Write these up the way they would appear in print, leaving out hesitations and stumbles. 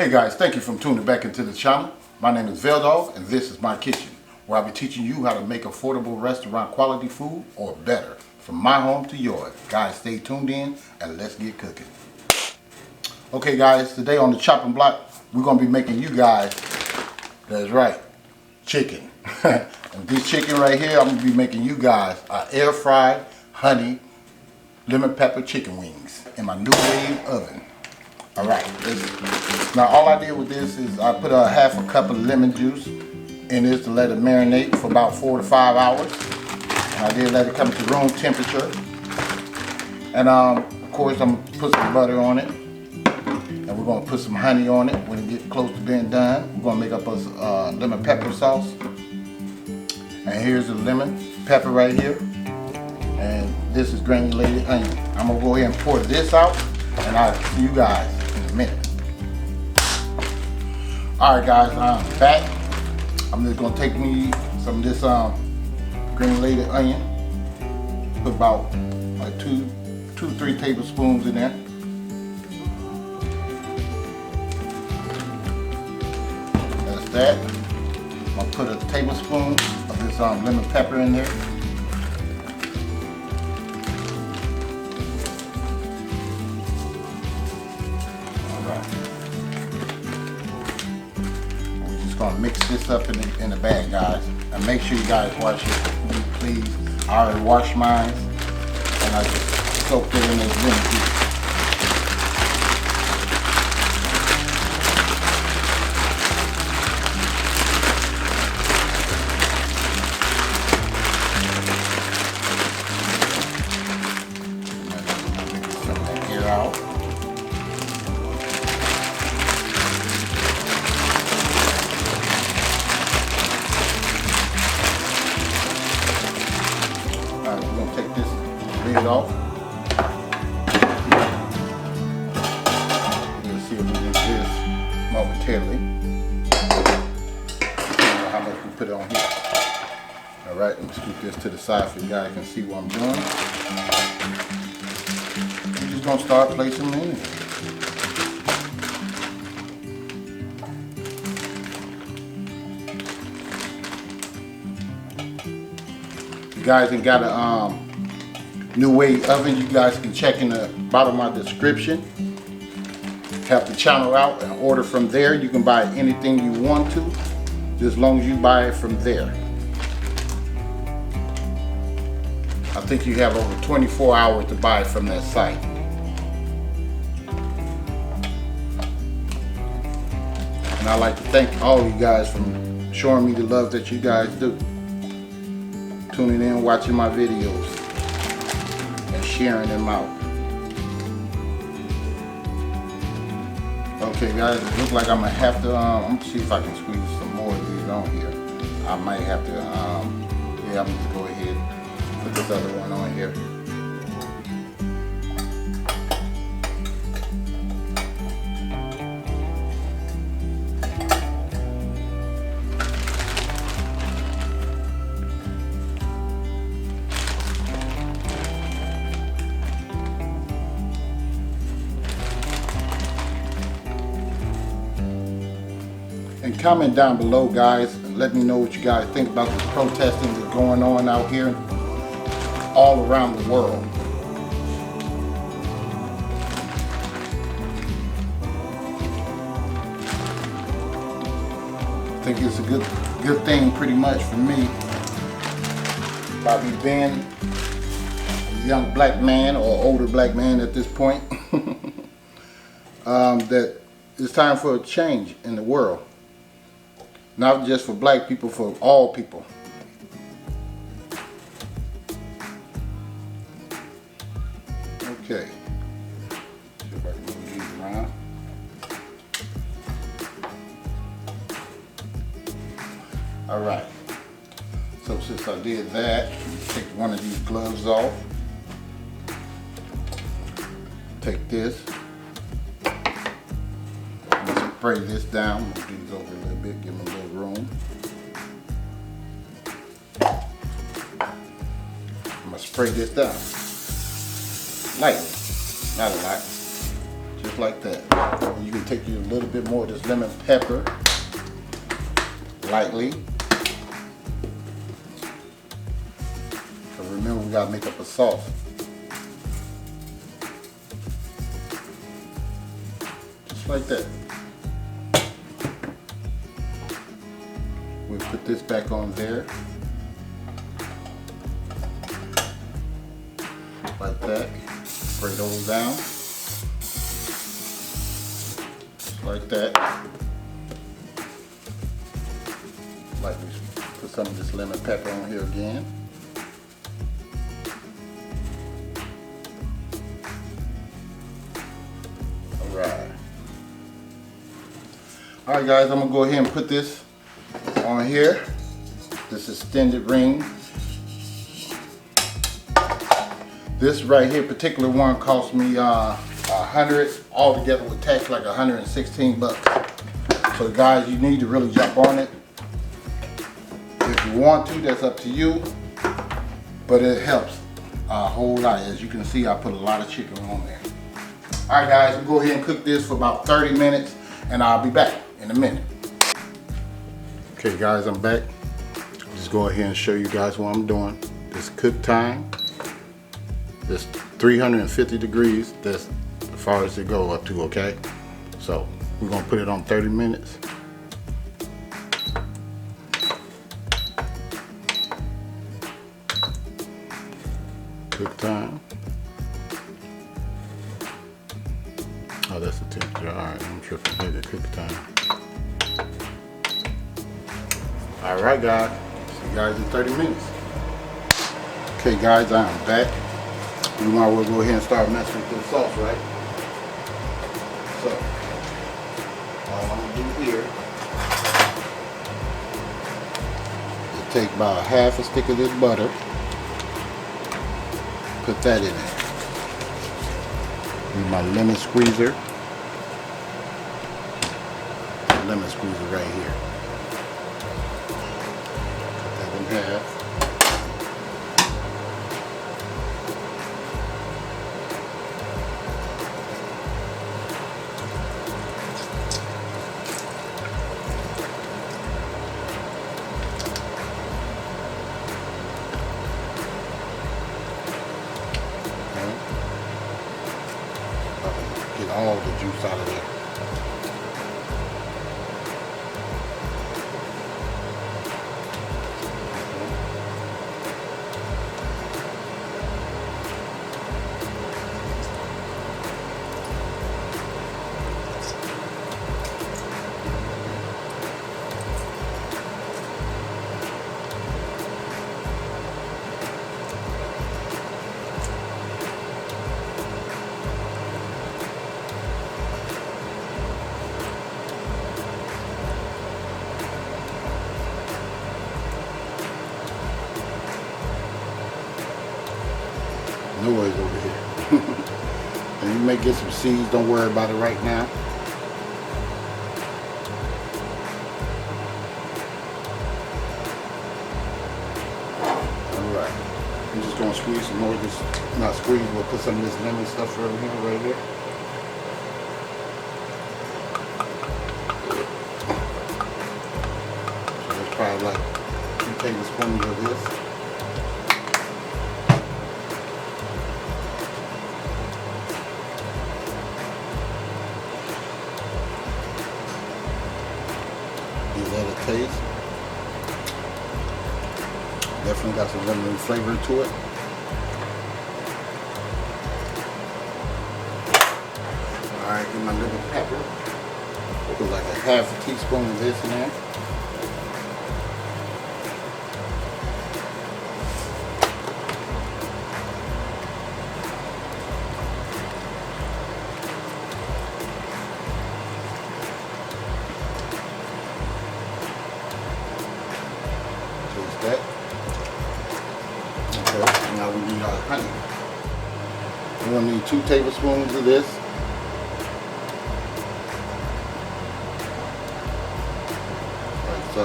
Hey guys, thank you for tuning back into the channel. My name is VELDOGGS and this is my kitchen, where I'll be teaching you how to make affordable restaurant quality food or better, from my home to yours. Guys, stay tuned in and let's get cooking. Okay guys, today on the chopping block, we're going to be making you guys, that's right, chicken. And this chicken right here, I'm going to be making you guys air fried honey lemon pepper chicken wings in my new wave oven. Alright, now all I did with this is I put a half a cup of lemon juice in this to let it marinate for about 4 to 5 hours. And I did let it come to room temperature. And of course I'm going to put some butter on it. And we're going to put some honey on it when it gets close to being done. We're going to make up a lemon pepper sauce. And here's the lemon pepper right here. And this is granulated onion. I'm going to go ahead and pour this out. And I'll see you guys in a minute. Alright guys, I'm back. I'm just going to take me some of this granulated onion. Put about like 2-3 tablespoons in there. That's that. I'm going to put a tablespoon of this lemon pepper in there. Gonna mix this up in the bag, guys, and make sure you guys wash it, please. I already washed mine, and I just soaked it in this lemon juice. Get some of that air out. Take this lid off. You'll see what we do this momentarily. How much we put on here. Alright, let me scoop this to the side so you guys can see what I'm doing. I'm just going to start placing them in. You guys ain't got a new wave oven, you guys can check in the bottom of my description. Help the channel out and order from there. You can buy anything you want to, just as long as you buy it from there. I think you have over 24 hours to buy it from that site. And I'd like to thank all you guys for showing me the love that you guys do. Tuning in, watching my videos, and sharing them out. Okay guys, it looks like I'm gonna have to, I'm gonna see if I can squeeze some more of these on here. I might have to, yeah, I'm gonna go ahead and put this other one on here. And comment down below, guys, and let me know what you guys think about this protesting that's going on out here all around the world. I think it's a good thing pretty much for me, by me being a young black man or older black man at this point, that it's time for a change in the world. Not just for black people, for all people. Okay. See if I can move these around. Alright. So since I did that, take one of these gloves off. Take this. Spray this down, move these over a little bit, give them a little room. I'm gonna spray this down lightly, not a lot, just like that. And you can take you a little bit more of this lemon pepper, lightly. So remember, we gotta make up a sauce. Just like that. We'll put this back on there. Like that. Spray those down. Just like that. Like we put some of this lemon pepper on here again. Alright. Alright guys, I'm gonna go ahead and put this on here. This extended ring. This right here, particular one, cost me $100. Altogether with tax, like 116 bucks. So guys, you need to really jump on it. If you want to, that's up to you. But it helps a whole lot. As you can see, I put a lot of chicken on there. All right, guys, we'll go ahead and cook this for about 30 minutes, and I'll be back in a minute. Okay, guys, I'm back. Just go ahead and show you guys what I'm doing. This cook time. It's 350 degrees. That's as far as it go up to, okay? So we're gonna put it on 30 minutes. Cook time. Oh, that's the temperature. All right, I'm tripping. Here's the cook time. All right, guys. See you guys in 30 minutes. Okay, guys, I am back. We might as well go ahead and start messing with this sauce, right? So, all I'm gonna do here is take about half a stick of this butter, put that in there. Use my lemon squeezer. Lemon squeezer right here. Cut that in half. Get all the juice out of there. Noise over here. And you may get some seeds, don't worry about it right now. Alright. I'm just gonna squeeze some more of this, not squeeze, we'll put some of this lemon stuff over here, right here. So that's probably like 2 tablespoons of this. Let it taste. Definitely got some lemon flavor to it. Alright, get my lemon pepper. Put like a half a teaspoon of this in there. That. Okay, now we need our honey. We're gonna need 2 tablespoons of this. Like so.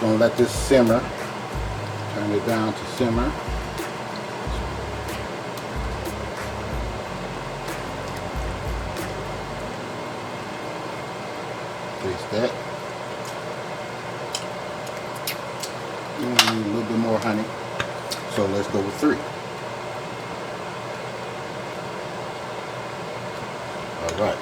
gonna let this simmer. Turn it down to simmer. Taste that. We need a little bit more honey. So let's go with 3. All right.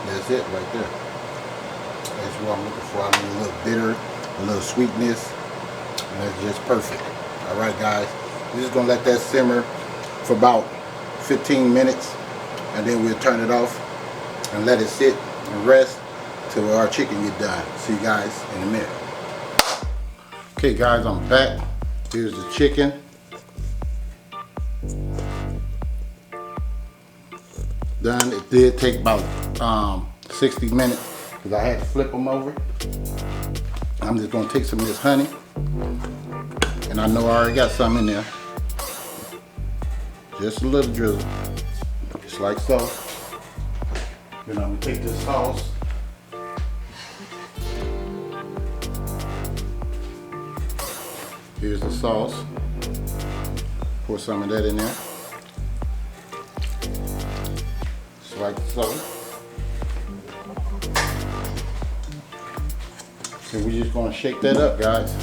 That's it right there. That's what I'm looking for. I need a little bitter, a little sweetness, and that's just perfect. All right, guys. We're just gonna let that simmer for about 15 minutes, and then we'll turn it off and let it sit and rest till our chicken get done. See you guys in a minute. Okay, guys, I'm back. Here's the chicken. Done. It did take about 60 minutes because I had to flip them over. I'm just gonna take some of this honey, and I know I already got some in there. Just a little drizzle, just like so. Then I'm gonna take this sauce. Here's the sauce. Pour some of that in there. Just like so. So we're just gonna shake that up, guys.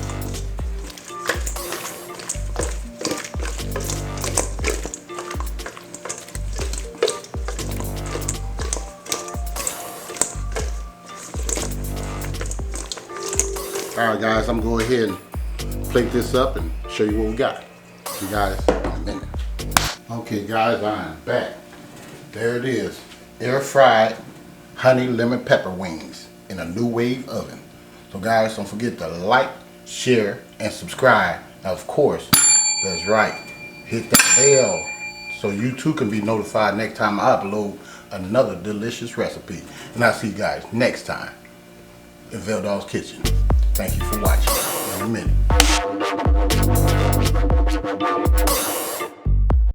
All right, guys, I'm gonna go ahead and plate this up and show you what we got. See you guys in a minute. Okay, guys, I'm back. There it is, air fried honey lemon pepper wings in a new wave oven. So guys, don't forget to like, share, and subscribe. Now, of course, that's right, hit that bell so you too can be notified next time I upload another delicious recipe. And I'll see you guys next time in VELDOGG's Kitchen. Thank you for watching. In a minute.